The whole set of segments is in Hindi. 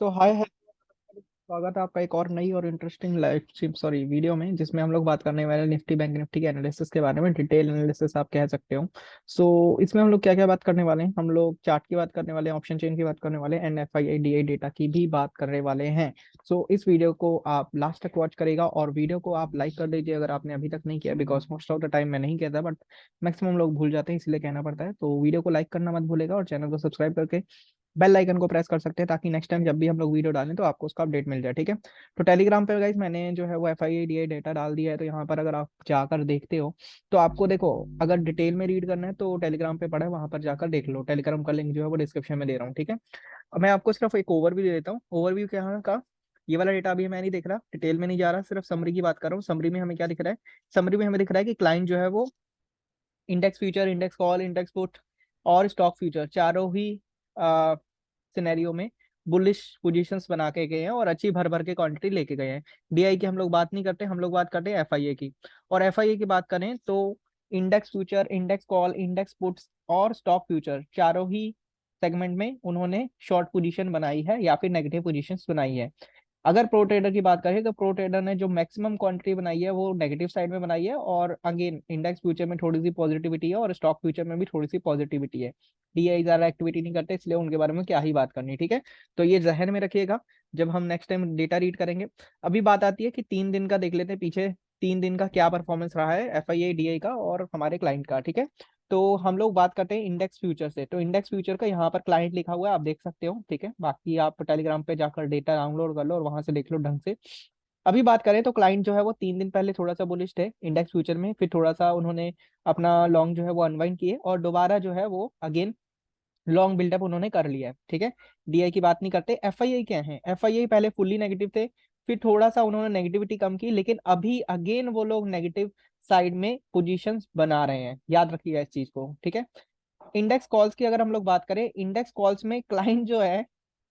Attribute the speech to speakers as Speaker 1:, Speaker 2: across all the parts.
Speaker 1: सो हाय है। स्वागत है आपका एक और नई और इंटरेस्टिंग लाइव सॉरी वीडियो में, जिसमें हम लोग बात करने वाले हैं निफ्टी बैंक निफ्टी के एनालिसिस के बारे में। डिटेल एनालिसिस आप कह सकते हो। इसमें हम लोग क्या क्या बात करने वाले हैं, हम लोग चार्ट की बात करने वाले हैं, ऑप्शन चेन की बात करने वाले हैं, and F I I D I data की भी बात करने वाले हैं। इस वीडियो को आप लास्ट तक वॉच करेगा और वीडियो को आप लाइक कर दीजिए अगर आपने अभी तक नहीं किया, because most of the time मैं नहीं कहता, बट मैक्सिमम लोग भूल जाते हैं, इसलिए कहना पड़ता है। तो वीडियो को लाइक करना मत भूलेगा और चैनल को सब्सक्राइब करके बेल आइकन को प्रेस कर सकते हैं, ताकि नेक्स्ट टाइम जब भी हम लोग वीडियो डालें तो आपको उसका अपडेट मिल जाए। ठीक है। तो टेलीग्राम पे गाइस मैंने जो है वो F I D I data डाल दिया है, तो यहाँ पर अगर आप जाकर देखते हो तो आपको देखो, अगर डिटेल में रीड करना है तो टेलीग्राम पे पड़ा है, वहां पर जाकर देख लो। टेलीग्राम का लिंक जो है वो डिस्क्रिप्शन में दे रहा हूँ। ठीक है। अब मैं आपको सिर्फ एक ओवरव्यू दे देता हूँ। ओवरव्यू क्या है का, ये वाला डेटा अभी मैं नहीं देख रहा, डिटेल में नहीं जा रहा, सिर्फ समरी की बात कर रहा हूँ। समरी में हमें क्या दिख रहा है? समरी में हमें दिख रहा है कि क्लाइंट जो है वो index future, index call, index put और स्टॉक फ्यूचर चारों ही सिनेरियो में बुलिश पोजीशंस बना के गए हैं और अच्छी भर भर के क्वांटिटी लेके गए हैं। डीआई की हम लोग बात नहीं करते, हम लोग बात करते हैं एफआईए की। और एफआईए की बात करें तो index future, index call, index puts और स्टॉक फ्यूचर चारों ही सेगमेंट में उन्होंने शॉर्ट पोजीशन बनाई है या फिर नेगेटिव पोजीशंस बनाई है। अगर प्रो ट्रेडर की बात करें तो प्रो ट्रेडर ने जो मैक्सिमम क्वांटिटी बनाई है वो नेगेटिव साइड में बनाई है, और अगेन इंडेक्स फ्यूचर में थोड़ी सी पॉजिटिविटी है और स्टॉक फ्यूचर में भी थोड़ी सी पॉजिटिविटी है। डीआई ज्यादा एक्टिविटी नहीं करते, इसलिए उनके बारे में क्या ही बात करनी। ठीक है। तो ये जहन में रखिएगा जब हम नेक्स्ट टाइम डेटा रीड करेंगे। अभी बात आती है कि 3 दिन का देख लेते हैं पीछे, 3 दिन का क्या परफॉर्मेंस रहा है F I I D I का और हमारे क्लाइंट का। ठीक है। तो हम लोग बात करते हैं इंडेक्स फ्यूचर से। तो इंडेक्स फ्यूचर का यहाँ पर क्लाइंट लिखा हुआ है, आप देख सकते हो। ठीक है। बाकी आप टेलीग्राम पे जाकर डेटा डाउनलोड कर लो और वहां से देख लो ढंग से। अभी बात करें तो क्लाइंट जो है वो 3 दिन पहले थोड़ा सा बुलिश थे इंडेक्स फ्यूचर में, फिर थोड़ा सा उन्होंने अपना लॉन्ग जो है वो अनवाइंड किए और दोबारा जो है वो अगेन लॉन्ग बिल्डअप उन्होंने कर लिया है। ठीक है। डीआई की बात नहीं करते। एफआईआई क्या है? एफआईआई पहले फुल्ली नेगेटिव थे, फिर थोड़ा सा उन्होंने नेगेटिविटी कम की, लेकिन अभी अगेन वो लोग नेगेटिव साइड में पोजीशंस बना रहे हैं, याद रखिएगा इस चीज को। ठीक है। इंडेक्स कॉल्स की अगर हम लोग बात करें, इंडेक्स कॉल्स में क्लाइंट जो है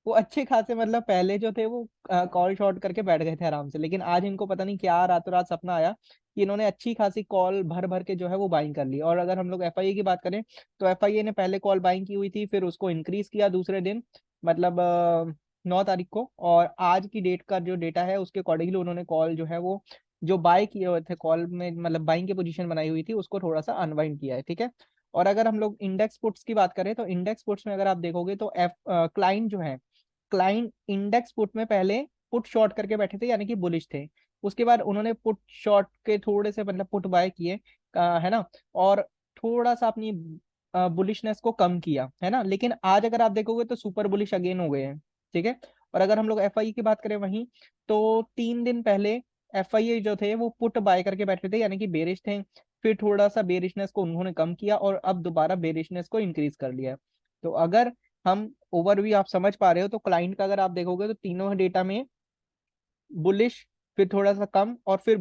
Speaker 1: वो अच्छे खासे, मतलब पहले जो थे वो कॉल शॉर्ट करके बैठ गए थे आराम से, लेकिन आज इनको पता नहीं क्या रातों रात सपना आया कि इन्होंने अच्छी खासी कॉल भर भर के जो है वो बाइंग कर ली। और अगर हम लोग एफआईए की बात करें तो एफआईए ने पहले कॉल बाइंग की हुई थी, फिर उसको इंक्रीज किया दूसरे दिन, मतलब 9 तारीख को, और आज की डेट का जो डेटा है उसके अकॉर्डिंगली उन्होंने कॉल जो है वो जो बाय किए हुए थे कॉल में, मतलब बाइंग की पोजीशन बनाई हुई थी, उसको थोड़ा सा अनवाइंड किया है। ठीक है। और अगर हम लोग इंडेक्स पुट्स की बात करें तो इंडेक्स पुट्स में अगर आप देखोगे तो एफ क्लाइंट जो है, क्लाइंट इंडेक्स पुट में पहले पुट शॉर्ट करके बैठे थे, यानी कि बुलिश थे। उसके बाद उन्होंने पुट शॉर्ट के थोड़े से, मतलब पुट बाय किए, है ना, और थोड़ा सा अपनी बुलिशनेस को कम किया, है ना। लेकिन आज अगर आप देखोगे तो सुपर बुलिश अगेन हो गए हैं। ठीक है। और अगर हम लोग एफ की बात करें वहीं, तो 3 दिन पहले एफ जो थे वो पुट बाय करके बैठे थे, यानी कि बेरिश थे, फिर थोड़ा सा बेरिशनेस को उन्होंने कम किया और अब दोबारा बेरिशनेस को इंक्रीज कर लिया। तो अगर हम ओवरव्यू आप समझ पा रहे हो, तो क्लाइंट का अगर आप देखोगे तो तीनों डेटा में बुलिश, फिर थोड़ा सा कम और फिर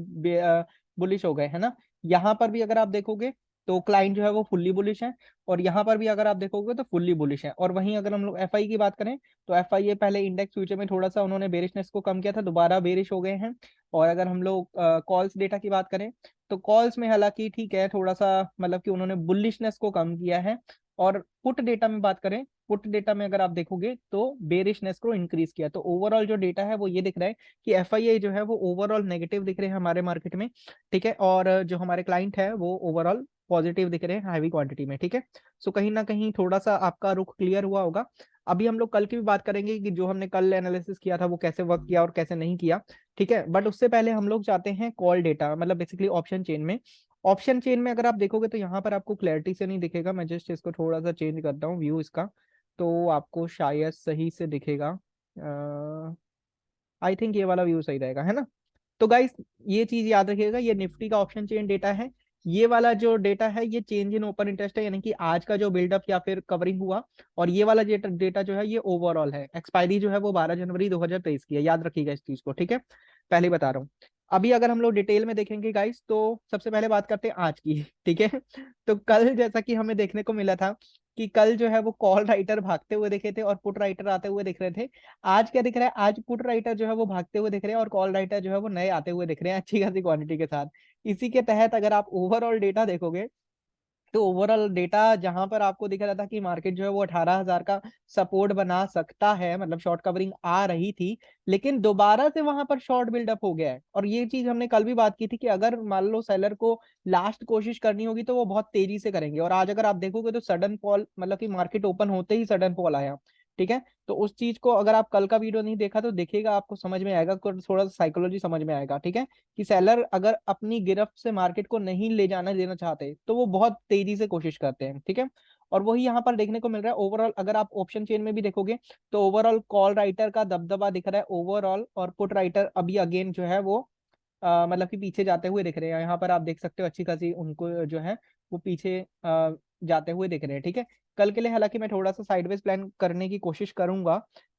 Speaker 1: बुलिश हो गए, है ना। यहाँ पर भी अगर आप देखोगे तो क्लाइंट जो है वो फुल्ली बुलिश है, और यहाँ पर भी अगर आप देखोगे तो फुल्ली बुलिश है। और वहीं अगर हम लोग एफआई की बात करें तो एफआई पहले इंडेक्स फ्यूचर में थोड़ा सा उन्होंने बेरिशनेस को कम किया था, दोबारा बेरिश हो गए हैं। और अगर हम लोग कॉल्स डेटा की बात करें तो कॉल्स में हालांकि ठीक है, थोड़ा सा मतलब कि उन्होंने बुलिशनेस को कम किया है। और पुट डेटा में बात करें, पुट डेटा में अगर आप देखोगे तो बेरिशनेस को इंक्रीज किया। तो ओवरऑल जो डेटा है वो ये दिख रहा है कि एफआईआई जो है वो ओवरऑल नेगेटिव दिख रहे हैं हमारे मार्केट में। ठीक है। और जो हमारे क्लाइंट है वो ओवरऑल पॉजिटिव दिख रहे हैं हैवी क्वांटिटी में। ठीक है। कहीं ना कहीं थोड़ा सा आपका रुख क्लियर हुआ होगा। अभी हम लोग कल की भी बात करेंगे कि जो हमने कल एनालिसिस किया था वो कैसे वर्क किया और कैसे नहीं किया। ठीक है। बट उससे पहले हम लोग चाहते हैं कॉल डेटा, मतलब बेसिकली ऑप्शन चेन में। ऑप्शन चेन में अगर आप देखोगे तो यहाँ पर आपको क्लैरिटी से नहीं दिखेगा, मैं जस्ट इसको थोड़ा सा चेंज करता हूँ व्यू इसका, तो आपको शायद सही से दिखेगा। आई थिंक ये वाला व्यू सही रहेगा, है ना। तो गाइस ये चीज याद रखिएगा, ये निफ्टी का ऑप्शन चेन डेटा है। ये वाला जो डेटा है ये चेंज इन ओपन इंटरेस्ट है, यानी कि आज का जो बिल्डअप या फिर कवरिंग हुआ। और ये वाला डेटा जो है ये ओवरऑल है। एक्सपायरी जो है वो 12 जनवरी 2023 की है, याद रखिएगा इस चीज को। ठीक है। पहले ही बता रहा हूँ। अभी अगर हम लोग डिटेल में देखेंगे गाइस तो सबसे पहले बात करते हैं आज की। ठीक है। तो कल जैसा कि हमें देखने को मिला था कि कल जो है वो कॉल राइटर भागते हुए दिखे थे और पुट राइटर आते हुए दिख रहे थे। आज क्या दिख रहा है? आज पुट राइटर जो है वो भागते हुए दिख रहे हैं और कॉल राइटर जो है वो नए आते हुए दिख रहे हैं अच्छी खासी क्वांटिटी के साथ। इसी के तहत अगर आप ओवरऑल डेटा देखोगे तो ओवरऑल डेटा जहां पर आपको दिख रहा था कि मार्केट जो है वो 18,000 का सपोर्ट बना सकता है, मतलब शॉर्ट कवरिंग आ रही थी, लेकिन दोबारा से वहां पर शॉर्ट बिल्डअप हो गया है। और ये चीज हमने कल भी बात की थी कि अगर मान लो सेलर को लास्ट कोशिश करनी होगी तो वो बहुत तेजी से करेंगे। और आज अगर आप देखोगे तो सडन फॉल, मतलब कि मार्केट ओपन होते ही सडन फॉल आया। ठीक है, तो उस चीज को अगर आप कल का वीडियो नहीं देखा तो देखिएगा, आपको समझ में आएगा, थोड़ा सा साइकोलॉजी समझ में आएगा। ठीक है, कि सेलर अगर अपनी गिरफ्त से मार्केट को नहीं ले जाना देना चाहते तो वो बहुत तेजी से कोशिश करते हैं। ठीक है, और वही यहाँ पर देखने को मिल रहा है। ओवरऑल अगर आप ऑप्शन चेन में भी देखोगे तो ओवरऑल कॉल राइटर का दबदबा दिख रहा है ओवरऑल, और पुट राइटर अभी अगेन जो है वो मतलब कि पीछे जाते हुए दिख रहे हैं। यहाँ पर आप देख सकते हो अच्छी खासी उनको जो है वो पीछे जाते हुए दिख रहे हैं। ठीक है, कल के लिए हालांकि मैं थोड़ा सा साइडवेज प्लान करने की कोशिश करूंगा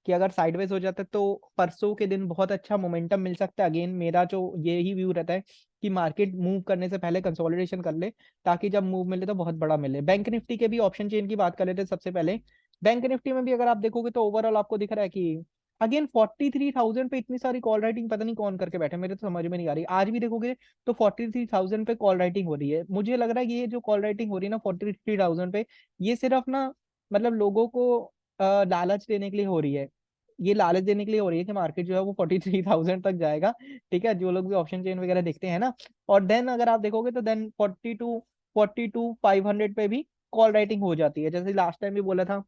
Speaker 1: कि अगर साइडवेज हो जाता है तो परसों के दिन बहुत अच्छा मोमेंटम मिल सकता है। अगेन मेरा जो यही व्यू रहता है कि मार्केट मूव करने से पहले कंसोलिडेशन कर ले, ताकि जब मूव मिले तो बहुत बड़ा मिले। बैंक निफ्टी के भी ऑप्शन चेन की बात कर लेते हैं सबसे पहले। बैंक निफ्टी में भी अगर आप देखोगे तो ओवरऑल आपको दिख रहा है कि अगेन 43,000 पे इतनी सारी कॉल राइटिंग पता नहीं कौन करके बैठे, मेरे तो समझ में नहीं आ रही। आज भी देखोगे तो 43,000 पे कॉल राइटिंग हो रही है। मुझे लग रहा है कि ये जो कॉल राइटिंग हो रही है ना 43,000 पे, ये सिर्फ ना मतलब लोगों को लालच देने के लिए हो रही है। ये लालच देने के लिए हो रही है कि मार्केट जो है वो 43,000 तक जाएगा। ठीक है, जो लोग भी ऑप्शन चेन वगैरह देखते हैं ना। और देन अगर आप देखोगे तो देन 42,500 पे भी कॉल राइटिंग हो जाती है। जैसे लास्ट टाइम भी बोला था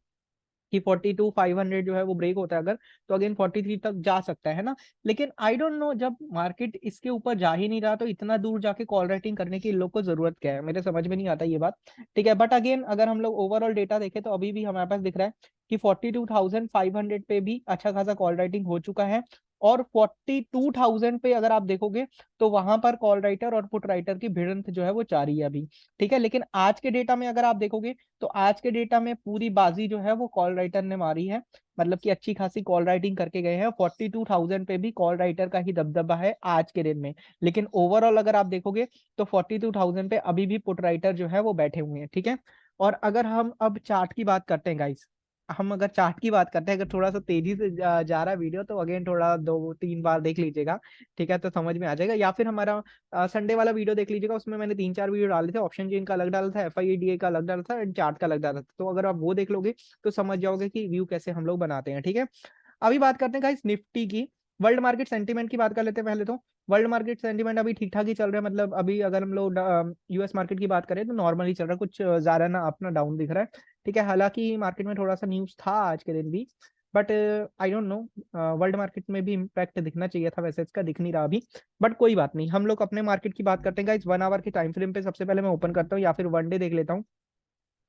Speaker 1: कि 42,500 जो है वो ब्रेक होता है अगर, तो अगेन 43 तक जा सकता है ना। लेकिन आई डोंट नो, जब मार्केट इसके ऊपर जा ही नहीं रहा तो इतना दूर जाके कॉल राइटिंग करने की इन लोग को जरूरत क्या है, मेरे समझ में नहीं आता ये बात। ठीक है, बट अगेन अगर हम लोग ओवरऑल डेटा देखें तो अभी भी हमारे पास दिख रहा है कि 42,500 पे भी अच्छा खासा कॉल राइटिंग हो चुका है। और 42,000 पे अगर आप देखोगे तो वहां पर कॉल राइटर और पुट राइटर की भिड़ंत जो है वो जारी है अभी। ठीक है, लेकिन आज के डेटा में अगर आप देखोगे तो आज के डेटा में पूरी बाजी जो है वो कॉल राइटर ने मारी है। मतलब कि अच्छी खासी कॉल राइटिंग करके गए हैं। 42,000 पे भी कॉल राइटर का ही दबदबा है आज के दिन में। लेकिन ओवरऑल अगर आप देखोगे तो 42,000 पे अभी भी पुट राइटर जो है वो बैठे हुए हैं। ठीक है, और अगर हम अब चार्ट की बात करते हैं गाइस, हम अगर चार्ट की बात करते हैं, अगर थोड़ा सा तेजी से जा रहा है वीडियो तो अगेन थोड़ा 2-3 बार देख लीजिएगा। ठीक है, तो समझ में आ जाएगा। या फिर हमारा संडे वाला वीडियो देख लीजिएगा, उसमें मैंने 3-4 वीडियो डाले थे, ऑप्शन चेन का अलग डाला था, FIDA का अलग डाला था एंड चार्ट का अलग डाला था। तो अगर आप वो देख लोगे तो समझ जाओगे कि व्यू कैसे हम लोग बनाते हैं। ठीक है, अभी बात करते हैं गाइस निफ्टी की। वर्ल्ड मार्केट सेंटीमेंट की बात कर लेते हैं पहले तो। वर्ल्ड मार्केट सेंटीमेंट अभी ठीक ठाक ही चल रहा है। मतलब अभी अगर हम लोग US मार्केट की बात करें तो नॉर्मल ही चल रहा है, कुछ ज्यादा ना अपना डाउन दिख रहा है। ठीक है, हालांकि मार्केट में थोड़ा सा न्यूज था आज के दिन भी, but I don't know, world market में भी इम्पैक्ट दिखना चाहिए था, वैसे इसका दिख नहीं रहा अभी। बट कोई बात नहीं, हम लोग अपने मार्केट की बात करते हैं गाइस। 1 आवर के टाइम फ्रेम पे सबसे पहले मैं ओपन करता हूँ या फिर वनडे देख लेता हूँ।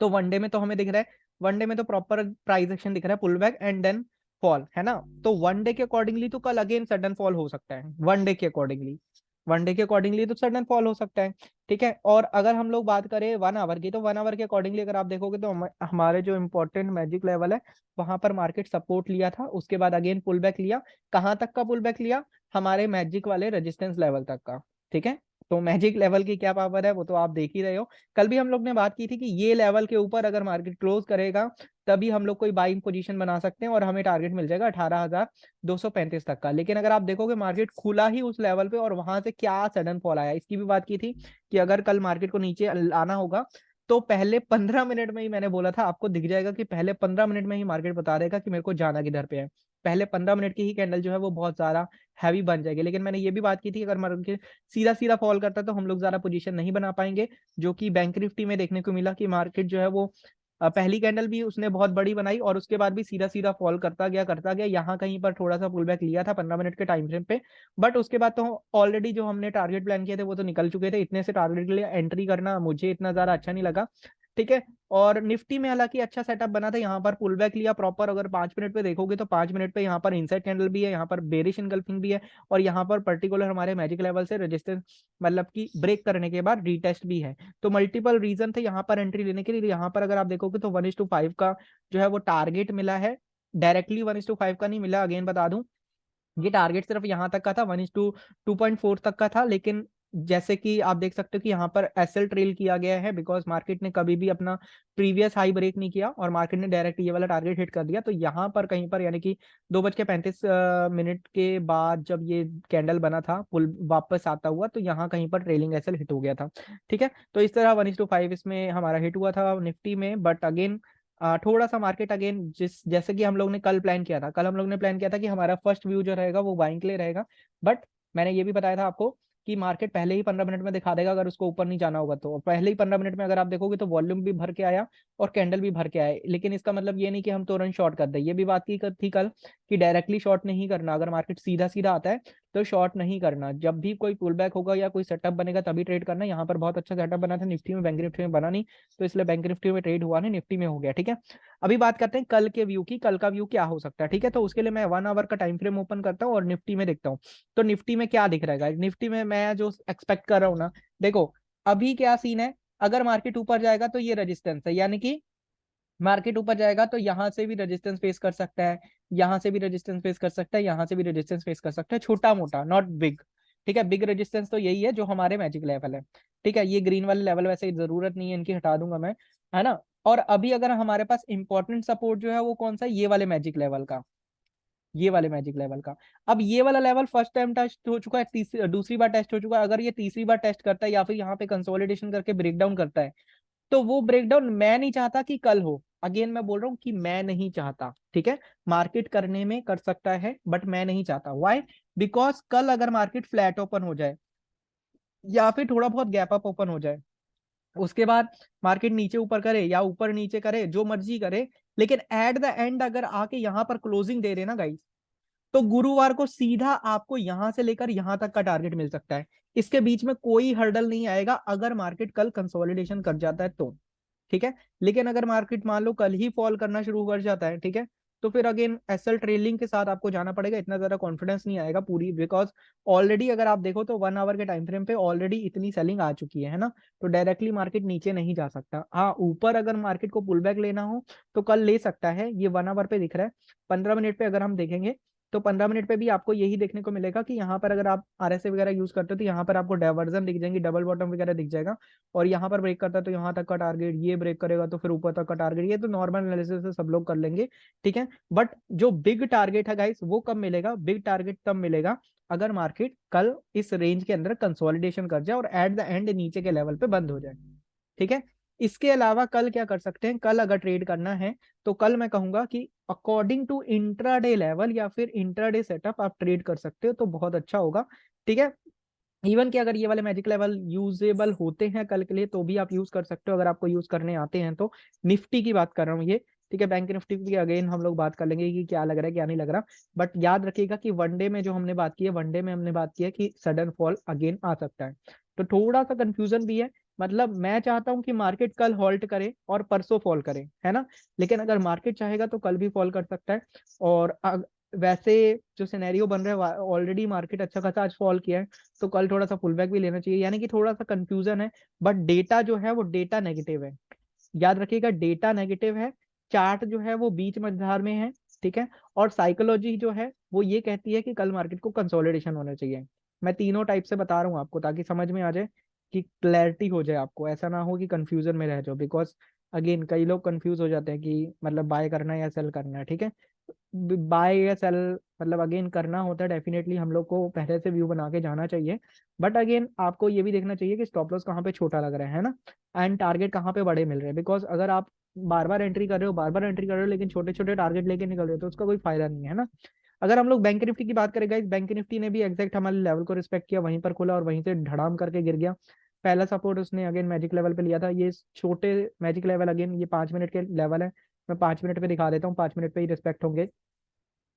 Speaker 1: तो वनडे में तो हमें दिख रहा है, वनडे में तो प्रॉपर प्राइस एक्शन दिख रहा है, pull back and then fall, है ना। तो वनडे के अकॉर्डिंगली तो कल अगेन सडन फॉल हो सकता है। वनडे के अकॉर्डिंगली तो सडन फॉल हो सकता है। ठीक है, और अगर हम लोग बात करें 1 आवर की, तो 1 आवर के अकॉर्डिंगली अगर आप देखोगे तो हमारे जो इंपॉर्टेंट मैजिक लेवल है वहां पर मार्केट सपोर्ट लिया था, उसके बाद अगेन पुल बैक लिया। कहाँ तक का पुल बैक लिया? हमारे मैजिक वाले रेजिस्टेंस लेवल तक का। ठीक है, तो मैजिक लेवल की क्या पावर है वो तो आप देख ही रहे हो। कल भी हम लोग ने बात की थी कि ये लेवल के ऊपर अगर मार्केट क्लोज करेगा तभी हम लोग कोई बाइंग पोजीशन बना सकते हैं और हमें टारगेट मिल जाएगा 18,235 तक का। लेकिन अगर आप देखोगे मार्केट खुला ही उस लेवल पे और वहां से क्या सडन फॉल आया, इसकी भी बात की थी कि अगर कल मार्केट को नीचे आना होगा तो पहले 15 मिनट में ही, मैंने बोला था आपको दिख जाएगा कि पहले 15 मिनट में ही मार्केट बता देगा कि मेरे को जाना किधर पे है। पहले 15 मिनट की ही कैंडल जो है वो बहुत ज्यादा हैवी बन जाएगी। लेकिन मैंने ये भी बात की थी अगर मार्केट सीधा सीधा फॉल करता है तो हम लोग ज्यादा पोजीशन नहीं बना पाएंगे, जो कि बैंक निफ्टी में देखने को मिला कि मार्केट जो है वो पहली कैंडल भी उसने बहुत बड़ी बनाई और उसके बाद भी सीधा सीधा फॉल करता गया। यहाँ कहीं पर थोड़ा सा पुल बैक लिया था 15 मिनट के टाइम फ्रेम पे, बट उसके बाद तो ऑलरेडी जो हमने टारगेट प्लान किए थे वो तो निकल चुके थे। इतने से टारगेट के लिए एंट्री करना मुझे इतना ज्यादा अच्छा नहीं लगा। ठीक है, और निफ्टी में हालांकि अच्छा सेटअप बना था, यहाँ पर पुल बैक लिया प्रॉपर। अगर 5 मिनट पे देखोगे तो 5 मिनट पे यहाँ पर इनसाइड कैंडल भी है, यहाँ पर बेरिश इनगल्फिंग भी है, और यहाँ पर पर्टिकुलर हमारे मैजिक लेवल से रेजिस्टेंस मतलब कि ब्रेक करने के बाद रीटेस्ट भी है। तो मल्टीपल रीजन थे यहाँ पर एंट्री लेने के लिए। यहाँ पर अगर आप देखोगे तो 1:5 का जो है वो टारगेट मिला है, डायरेक्टली 1:5 का नहीं मिला, अगेन बता दूं। ये टारगेट सिर्फ यहाँ तक का था, 1:2.4 तक का था, लेकिन जैसे कि आप देख सकते हो कि यहाँ पर एसएल ट्रेल किया गया है, बिकॉज मार्केट ने कभी भी अपना प्रीवियस हाई ब्रेक नहीं किया और मार्केट ने डायरेक्ट ये वाला टारगेट हिट कर दिया। तो यहाँ पर कहीं पर यानी कि 2:35 के बाद जब ये कैंडल बना था पुल वापस आता हुआ, तो यहाँ कहीं पर ट्रेलिंग एसएल हिट हो गया था। ठीक है, तो इस तरह 1:5 इसमें हमारा हिट हुआ था निफ्टी में। बट अगेन थोड़ा सा मार्केट अगेन जैसे कि हम लोग ने कल प्लान किया था, कल हम लोग ने प्लान किया था कि हमारा फर्स्ट व्यू जो रहेगा वो बाइंग के लिए रहेगा। बट मैंने ये भी बताया था आपको कि मार्केट पहले ही 15 मिनट में दिखा देगा अगर उसको ऊपर नहीं जाना होगा तो। और पहले ही 15 मिनट में अगर आप देखोगे तो वॉल्यूम भी भर के आया और कैंडल भी भर के आए। लेकिन इसका मतलब ये नहीं कि हम तुरंत शॉर्ट कर दें। ये भी बात की थी कल कि डायरेक्टली शॉर्ट नहीं करना, अगर मार्केट सीधा सीधा आता है तो शॉर्ट नहीं करना। जब भी कोई पुल बैक होगा या कोई सेटअप बनेगा तभी ट्रेड करना। यहाँ पर बहुत अच्छा सेटअप बना था निफ्टी में, बैंक निफ्टी में बना नहीं, तो इसलिए बैंक निफ्टी में ट्रेड हुआ नहीं, निफ्टी में हो गया। ठीक है, अभी बात करते हैं कल के व्यू की, कल का व्यू क्या हो सकता है। ठीक है, तो उसके लिए मैं 1 आवर का टाइम फ्रेम ओपन करता हूँ और निफ्टी में देखता हूँ। तो निफ्टी में क्या दिख रहा है, निफ्टी में मैं जो एक्सपेक्ट कर रहा हूँ ना, देखो अभी क्या सीन है। अगर मार्केट ऊपर जाएगा तो ये रेजिस्टेंस है, यानी कि मार्केट ऊपर जाएगा तो यहां से भी रेजिस्टेंस फेस कर सकता है, यहां से भी रेजिस्टेंस फेस कर सकता है, यहां से भी रेजिस्टेंस फेस कर सकता है, छोटा मोटा, नॉट बिग। ठीक है, बिग रेजिस्टेंस तो यही है जो हमारे मैजिक लेवल है। ठीक है, ये ग्रीन वाले लेवल वैसे जरूरत नहीं है इनकी, हटा दूंगा मैं, है ना। और अभी अगर हमारे पास इंपॉर्टेंट सपोर्ट जो है वो कौन सा है, ये वाले मैजिक लेवल का, ये वाले मैजिक लेवल का। अब ये वाला लेवल फर्स्ट टाइम टेस्ट हो चुका है, दूसरी बार टेस्ट हो चुका है। अगर ये तीसरी बार टेस्ट करता है या फिर यहाँ पे कंसोलिडेशन करके ब्रेकडाउन करता है, तो वो ब्रेकडाउन मैं नहीं चाहता कि कल हो। अगेन मैं बोल रहा हूं कि मैं नहीं चाहता। ठीक है, मार्केट करने में कर सकता है बट मैं नहीं चाहता। व्हाई? बिकॉज कल अगर मार्केट फ्लैट ओपन हो जाए या फिर थोड़ा बहुत गैप अप ओपन हो जाए, उसके बाद मार्केट नीचे ऊपर करे या ऊपर नीचे करे, जो मर्जी करे, लेकिन एट द एंड अगर आके यहां पर क्लोजिंग दे रहे ना गाइस, तो गुरुवार को सीधा आपको यहां से लेकर यहां तक का टारगेट मिल सकता है। इसके बीच में कोई हर्डल नहीं आएगा अगर मार्केट कल कंसोलिडेशन कर जाता है तो। ठीक है, लेकिन अगर मार्केट मान लो कल ही फॉल करना शुरू कर जाता है, ठीक है, तो फिर अगेन एसएल ट्रेलिंग के साथ आपको जाना पड़ेगा। इतना ज्यादा कॉन्फिडेंस नहीं आएगा पूरी, बिकॉज ऑलरेडी अगर आप देखो तो 1 आवर के टाइम फ्रेम पे ऑलरेडी इतनी सेलिंग आ चुकी है ना। तो डायरेक्टली मार्केट नीचे नहीं जा सकता। हाँ, ऊपर अगर मार्केट को पुल बैक लेना हो तो कल ले सकता है। ये 1 आवर पे दिख रहा है। 15 मिनट पे अगर हम देखेंगे तो 15 मिनट पे भी आपको यही देखने को मिलेगा कि यहाँ पर अगर आप आरएसए वगैरह यूज करते हो तो यहाँ पर आपको डाइवर्जन दिख जाएंगी, डबल बॉटम वगैरह दिख जाएगा। और यहाँ पर ब्रेक करता है तो यहाँ तक का टारगेट, ये ब्रेक करेगा तो फिर ऊपर तक का टारगेट। ये तो नॉर्मल एनालिसिस से सब लोग कर लेंगे। ठीक है, बट जो बिग टारगेट है गाइस वो कब मिलेगा, बिग टारगेट तब मिलेगा अगर मार्केट कल इस रेंज के अंदर कंसोलिडेशन कर जाए और एट द एंड नीचे के लेवल पे बंद हो जाए। ठीक है, इसके अलावा कल क्या कर सकते हैं, कल अगर ट्रेड करना है तो कल मैं कहूंगा कि अकॉर्डिंग टू इंट्राडे लेवल या फिर इंट्राडे सेटअप आप ट्रेड कर सकते हो तो बहुत अच्छा होगा। ठीक है, इवन कि अगर ये वाले मैजिक लेवल यूजेबल होते हैं कल के लिए तो भी आप यूज कर सकते हो, अगर आपको यूज करने आते हैं तो। निफ्टी की बात कर रहा हूँ ये। ठीक है, बैंक निफ्टी की अगेन हम लोग बात कर लेंगे कि क्या लग रहा है क्या नहीं लग रहा। बट याद रखिएगा कि वनडे में जो हमने बात की है, वनडे में हमने बात की है कि सडन फॉल अगेन आ सकता है। तो थोड़ा सा कंफ्यूजन भी है। मतलब मैं चाहता हूं कि मार्केट कल हॉल्ट करे और परसों फॉल करे, है ना। लेकिन अगर मार्केट चाहेगा तो कल भी फॉल कर सकता है। और वैसे जो सिनेरियो बन रहा है, ऑलरेडी मार्केट अच्छा खासा आज फॉल किया है, तो कल थोड़ा सा पुल बैक भी लेना चाहिए। यानी कि थोड़ा सा कंफ्यूजन है। बट डेटा जो है वो डेटा नेगेटिव है, याद रखिएगा डेटा नेगेटिव है। चार्ट जो है वो बीच मझधार में है। ठीक है, और साइकोलॉजी जो है वो ये कहती है कि कल मार्केट को कंसोलिडेशन होना चाहिए। मैं तीनों टाइप से बता रहा हूँ आपको ताकि समझ में आ जाए, कि क्लैरिटी हो जाए आपको, ऐसा ना हो कि कंफ्यूजन में रह जाओ। बिकॉज अगेन कई लोग कंफ्यूज हो जाते हैं कि मतलब बाय करना है या सेल करना है। ठीक है, बाय या सेल मतलब अगेन करना होता है डेफिनेटली, हम लोग को पहले से व्यू बना के जाना चाहिए। बट अगेन आपको ये भी देखना चाहिए कि स्टॉप लॉस कहाँ पे छोटा लग रहा है ना, एंड टारगेट कहाँ पे बड़े मिल रहे हैं। बिकॉज अगर आप बार बार एंट्री कर रहे हो, बार बार एंट्री कर रहे हो, लेकिन छोटे छोटे टारगेट लेके निकल रहे हो तो उसका कोई फायदा नहीं है ना। अगर हम लोग बैंक निफ्टी की बात करें गाइस, बैंक निफ्टी ने भी एग्जैक्ट हमारे लेवल को रिस्पेक्ट किया, वहीं पर खुला और वहीं से धड़ाम करके गिर गया। पहला सपोर्ट उसने अगेन मैजिक लेवल पे लिया था। ये छोटे मैजिक लेवल, अगेन ये 5 मिनट के लेवल है। मैं 5 मिनट पे दिखा देता हूँ, 5 मिनट पे ही रिस्पेक्ट होंगे।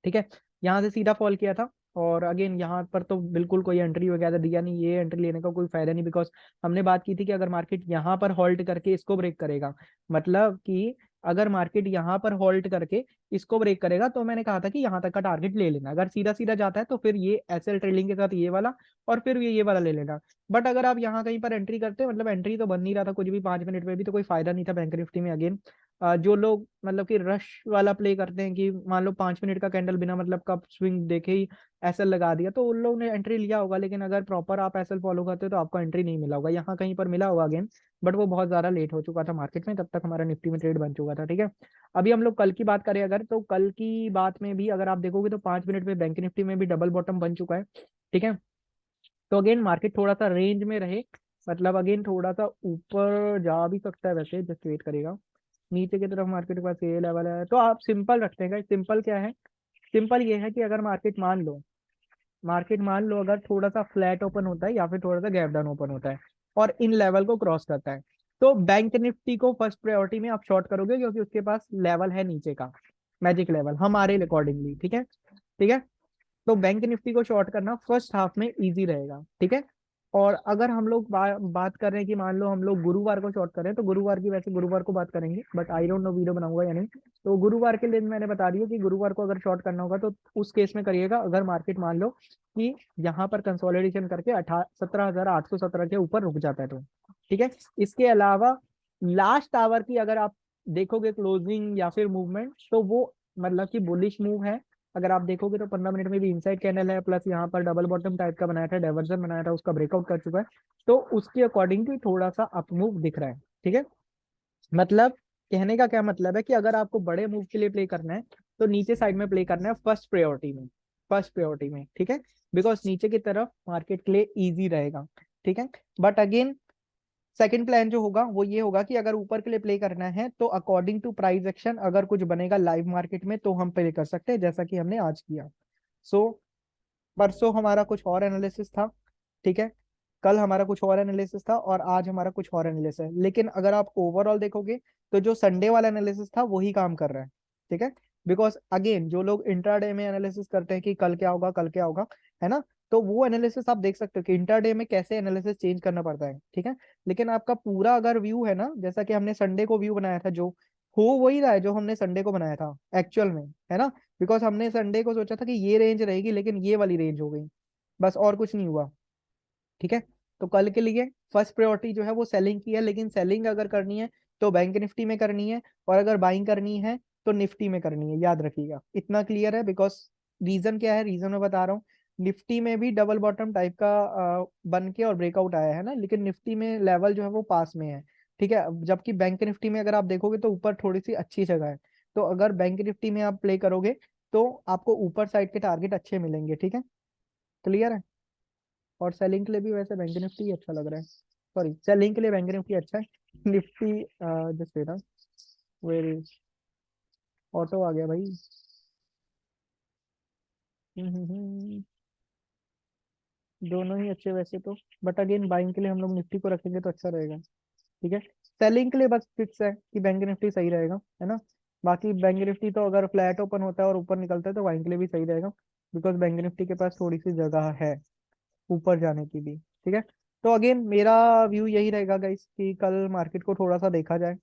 Speaker 1: ठीक है, यहाँ से सीधा फॉल किया था। और अगेन यहाँ पर तो बिल्कुल कोई एंट्री वगैरह दिया नहीं, ये एंट्री लेने का कोई फायदा नहीं। बिकॉज हमने बात की थी कि अगर मार्केट यहाँ पर होल्ड करके इसको ब्रेक करेगा, मतलब कि अगर मार्केट यहाँ पर होल्ड करके इसको ब्रेक करेगा, तो मैंने कहा था कि यहाँ तक का टारगेट ले लेना। अगर सीधा सीधा जाता है तो फिर ये एसएल ट्रेलिंग के साथ ये वाला, और फिर ये वाला ले लेना। बट अगर आप यहाँ कहीं पर एंट्री करते, मतलब एंट्री तो बन नहीं रहा था कुछ भी, 5 मिनट में भी तो कोई फायदा नहीं था बैंक निफ्टी में। अगेन जो लोग मतलब कि रश वाला प्ले करते हैं कि मान लो 5 मिनट का कैंडल बिना मतलब का स्विंग देखे ही एसएल लगा दिया, तो उन लोगों ने एंट्री लिया होगा, लेकिन अगर प्रॉपर आप एसएल फॉलो करते हो तो आपको एंट्री नहीं मिला होगा। यहाँ कहीं पर मिला होगा अगेन, बट वो बहुत ज्यादा लेट हो चुका था मार्केट में, तब तक हमारा निफ्टी में ट्रेड बन चुका था। ठीक है, अभी हम लोग कल की बात करें अगर, तो कल की बात में भी अगर आप देखोगे तो 5 मिनट में बैंक निफ्टी में भी डबल बॉटम बन चुका है। ठीक है, तो अगेन मार्केट थोड़ा सा रेंज में रहे, मतलब अगेन थोड़ा सा ऊपर जा भी सकता है, वैसे जस्ट वेट करेगा। नीचे की तरफ मार्केट के पास ये लेवल है, तो आप सिंपल रखते हैं। सिंपल क्या है, सिंपल ये है कि अगर मार्केट मान लो अगर थोड़ा सा फ्लैट ओपन होता है या फिर थोड़ा सा गैप डाउन ओपन होता है और इन लेवल को क्रॉस करता है, तो बैंक निफ्टी को फर्स्ट प्रायोरिटी में आप शॉर्ट करोगे, क्योंकि उसके पास लेवल है नीचे का, मैजिक लेवल हमारे अकॉर्डिंगली। ठीक है, ठीक है, तो बैंक निफ्टी को शॉर्ट करना फर्स्ट हाफ में इजी रहेगा। ठीक है, और अगर हम लोग बात कर रहे हैं कि मान लो हम लोग गुरुवार को शॉर्ट कर रहे हैं, तो गुरुवार की, वैसे गुरुवार को बात करेंगे, but I don't know video बनाऊंगा या नहीं। तो गुरुवार के लिए मैंने बता दिया कि गुरुवार को अगर शॉर्ट करना होगा तो उस केस में करिएगा अगर मार्केट मान लो कि यहाँ पर कंसोलिडेशन करके 17,817 के ऊपर रुक जाता है तो। ठीक है, इसके अलावा लास्ट आवर की अगर आप देखोगे क्लोजिंग या फिर मूवमेंट, तो वो मतलब कि बुलिश मूव है। अगर आप देखोगे तो 15 मिनट में भी इनसाइड कैंडल है, प्लस यहाँ पर डबल बॉटम टाइप का बनाया था, डाइवर्जन बनाया था, उसका ब्रेकआउट कर चुका है, तो उसके अकॉर्डिंग भी थोड़ा सा अप मूव दिख रहा है। ठीक है, मतलब कहने का क्या मतलब है कि अगर आपको बड़े मूव के लिए प्ले करना है तो नीचे साइड में प्ले करना है फर्स्ट प्रायोरिटी में, फर्स्ट प्रायोरिटी में। ठीक है, बिकॉज नीचे की तरफ मार्केट के लिए इजी रहेगा। ठीक है, बट अगेन सेकंड प्लान जो होगा वो ये होगा कि अगर ऊपर के लिए प्ले करना है तो अकॉर्डिंग टू प्राइस एक्शन अगर कुछ बनेगा लाइव मार्केट में तो हम प्ले कर सकते हैं, जैसा कि हमने आज किया। सो परसों हमारा कुछ और एनालिसिस था। ठीक है, कल हमारा कुछ और एनालिसिस था और आज हमारा कुछ और एनालिसिस है, लेकिन अगर आप ओवरऑल देखोगे तो जो संडे वाला एनालिसिस था वही काम कर रहा है। ठीक है, बिकॉज अगेन जो लोग इंट्राडे में एनालिसिस करते हैं कि कल क्या होगा, कल क्या होगा, है ना, तो वो एनालिसिस आप देख सकते हो कि इंट्राडे में कैसे एनालिसिस चेंज करना पड़ता है। ठीक है, लेकिन आपका पूरा अगर व्यू है ना, जैसा कि हमने संडे को व्यू बनाया था, जो हो वही रहा है जो हमने संडे को बनाया था एक्चुअल में, है ना, बिकॉज हमने संडे को सोचा था कि ये रेंज रहेगी, लेकिन ये वाली रेंज हो गई, बस और कुछ नहीं हुआ। ठीक है, तो कल के लिए फर्स्ट प्रायोरिटी जो है वो सेलिंग की है, लेकिन सेलिंग अगर करनी है तो बैंक निफ्टी में करनी है, और अगर बाइंग करनी है तो निफ्टी में करनी है, याद रखिएगा, इतना क्लियर है। बिकॉज रीजन क्या है, रीजन मैं बता रहा हूँ। निफ्टी में भी डबल बॉटम टाइप का बन के और ब्रेकआउट आया है ना, लेकिन निफ्टी में लेवल जो है वो पास में है। ठीक है, जबकि बैंक निफ्टी में अगर आप देखोगे तो ऊपर थोड़ी सी अच्छी जगह है, तो अगर बैंक निफ्टी में आप प्ले करोगे तो आपको ऊपर साइड के टारगेट अच्छे मिलेंगे। ठीक है, क्लियर है। और सेलिंग के लिए भी वैसे बैंक निफ्टी ही अच्छा लग रहा है, सॉरी सेलिंग के लिए बैंक निफ्टी अच्छा है। Nifty just wait, where is auto आ गया भाई। हम्म। दोनों ही अच्छे वैसे तो, बट अगेन बाइंग के लिए हम लोग निफ्टी को रखेंगे तो अच्छा रहेगा। ठीक है, सेलिंग के लिए बस फिक्स है कि बैंक निफ्टी सही रहेगा, है ना। बाकी बैंक निफ्टी तो अगर फ्लैट ओपन होता है और ऊपर निकलता है तो बाइंग के लिए भी सही रहेगा, बिकॉज बैंक निफ्टी के पास थोड़ी सी जगह है ऊपर जाने की भी। ठीक है, तो अगेन मेरा व्यू यही रहेगा गाइस कि कल मार्केट को थोड़ा सा देखा जाए,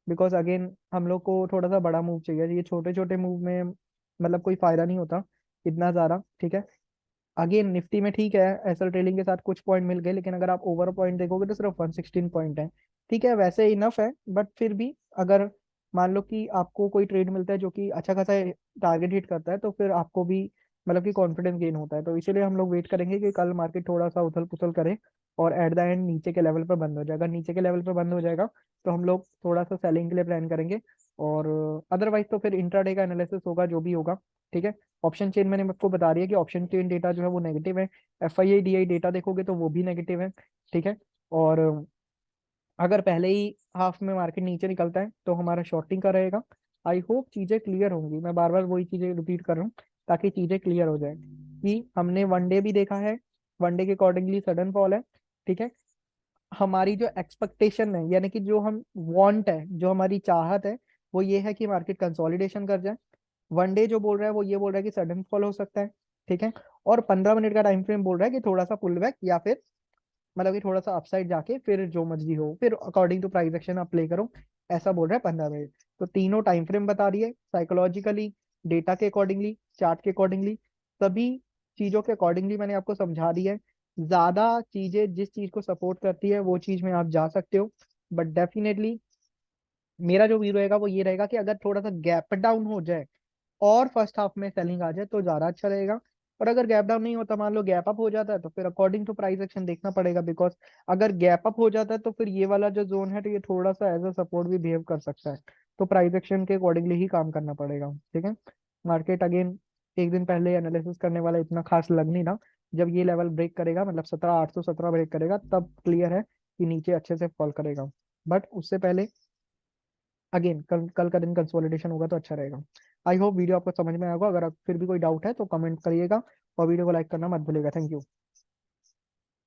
Speaker 1: बिकॉज अगेन हम लोग को थोड़ा सा बड़ा मूव चाहिए, ये छोटे छोटे मूव में मतलब कोई फायदा नहीं होता इतना ज्यादा। ठीक है, अगेन निफ्टी में ठीक है, एसएल ट्रेलिंग के साथ कुछ पॉइंट मिल गए, लेकिन अगर आप ओवर पॉइंट देखोगे तो सिर्फ 116 पॉइंट है। ठीक है, वैसे इनफ है, बट फिर भी अगर मान लो कि आपको कोई ट्रेड मिलता है जो कि अच्छा खासा टारगेट हिट करता है, तो फिर आपको भी मतलब कि कॉन्फिडेंस गेन होता है, तो इसीलिए हम लोग वेट करेंगे कि कल मार्केट थोड़ा सा उथल पुथल करे और एट द एंड नीचे के लेवल पर बंद हो जाएगा। नीचे के लेवल पर बंद हो जाएगा तो हम लोग थोड़ा सा सेलिंग के लिए प्लान करेंगे, और अदरवाइज तो फिर इंट्राडे का एनालिसिस होगा जो भी होगा। ठीक है, ऑप्शन चेन मैंने आपको बता दिया कि ऑप्शन चेन डेटा जो है वो नेगेटिव है, एफआईआई डीआई डेटा देखोगे तो वो भी नेगेटिव है। ठीक है, और अगर पहले ही हाफ में मार्केट नीचे निकलता है तो हमारा शॉर्टिंग का रहेगा। आई होप चीजें क्लियर होंगी, मैं बार बार वही चीजें रिपीट कर रहा हूँ ताकि चीजें क्लियर हो जाए कि हमने वनडे भी देखा है, वनडे के अकॉर्डिंगली सडन फॉल है। ठीक है, हमारी जो एक्सपेक्टेशन है यानी कि जो हम वांट है, जो हमारी चाहत है, वो ये है कि मार्केट कंसोलिडेशन कर जाए। वनडे जो बोल रहा है वो ये बोल रहा है कि सडन फॉल हो सकता है। ठीक है, और 15 मिनट का टाइम फ्रेम बोल रहा है कि थोड़ा सा पुल बैक या फिर मतलब कि थोड़ा सा अपसाइड जाके फिर जो मर्जी हो, फिर अकॉर्डिंग टू प्राइस एक्शन आप प्ले करो, ऐसा बोल रहा है 15 मिनट। तो तीनों टाइम फ्रेम बता रही है, साइकोलॉजिकली, डेटा के अकॉर्डिंगली, चार्ट के अकॉर्डिंगली, सभी चीजों के अकॉर्डिंगली मैंने आपको समझा दी है। ज्यादा चीजें जिस चीज को सपोर्ट करती है वो चीज में आप जा सकते हो, बट डेफिनेटली मेरा जो व्यू रहेगा वो ये रहेगा कि अगर थोड़ा सा गैप डाउन हो जाए और फर्स्ट हाफ में सेलिंग आ जाए तो ज्यादा अच्छा रहेगा। और अगर गैप डाउन नहीं होता, मान लो गैप अप हो जाता है, तो फिर अकॉर्डिंग टू प्राइस एक्शन देखना पड़ेगा, बिकॉज अगर गैप अप हो जाता है तो फिर ये वाला जो जोन है तो ये थोड़ा सा एज अ सपोर्ट भी बिहेव कर सकता है। तो प्राइस एक्शन के अकॉर्डिंगली ही काम करना पड़ेगा, ठीक है। मार्केट अगेन एक दिन पहले एनालिसिस करने वाला इतना खास लग नहीं रहा। जब ये लेवल ब्रेक करेगा, मतलब 17,817 ब्रेक करेगा, तब क्लियर है कि नीचे अच्छे से फॉल करेगा। बट उससे पहले अगेन कल कल का दिन कंसोलिडेशन होगा तो अच्छा रहेगा। आई होप वीडियो आपको समझ में आएगा। अगर फिर भी कोई डाउट है तो कमेंट करिएगा, और वीडियो को लाइक करना मत भूलिएगा। Thank you.